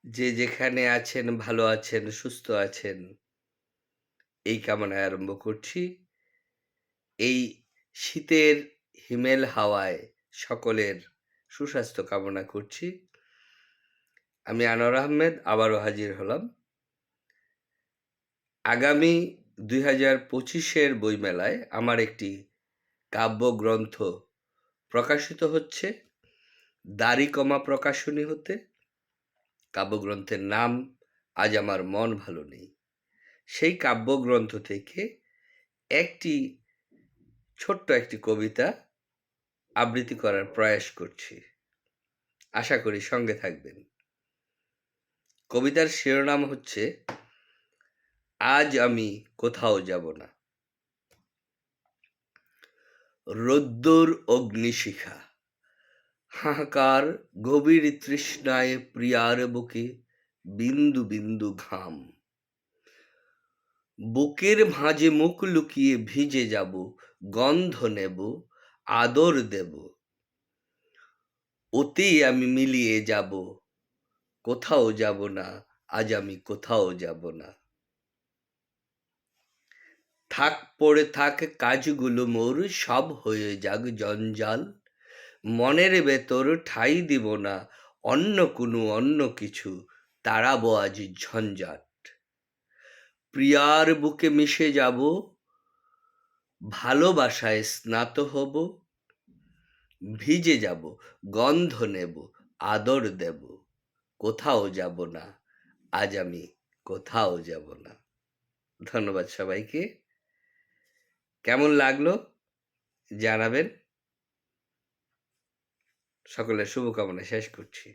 যে যেখানে আছেন ভালো আছেন, সুস্থ আছেন এই কামনায় আরম্ভ করছি। এই শীতের হিমেল হাওয়ায় সকলের সুস্বাস্থ্য কামনা করছি। আমি আনোয়ার আহমেদ আবারও হাজির হলাম। আগামী ২০২৫ এর বইমেলায় আমার একটি কাব্যগ্রন্থ প্রকাশিত হচ্ছে দাড়ি-কমা প্রকাশনী হতে। কাব্যগ্রন্থের নাম 'আজ আমার মন ভালো নেই'। সেই কাব্যগ্রন্থ থেকে একটি ছোট্ট একটি কবিতা আবৃত্তি করার প্রয়াস করছি। আশা করি সঙ্গে থাকবেন। কবিতার শিরোনাম হচ্ছে 'আজ আমি কোথাও যাব না'। রোদ্দুর অগ্নিশিখা, হাহাকার গভীর তৃষ্ণায় প্রিয়ার বুকে বিন্দু বিন্দু ঘাম। বুকের ভাঁজে মুখ লুকিয়ে ভিজে যাব, গন্ধ নেব, আদর দেব। ওতেই আমি মিলিয়ে যাব, কোথাও যাব না, আজ আমি কোথাও যাব না। থাক পড়ে থাক কাজগুলো মোর, সব হয়ে যাক জঞ্জাল। মনের ভেতর ঠাঁই দিব না অন্য কিছু, তাড়াবো আজ ঝঞ্ঝাট। প্রিয়ার বুকে মিশে যাব, ভালোবাসায় স্নাত হব, ভিজে যাব, গন্ধ নেব, আদর দেব। কোথাও যাব না, আজ আমি কোথাও যাব না। ধন্যবাদ সবাইকে। কেমন লাগলো জানাবেন। সকলের শুভকামনা শেষ করছি।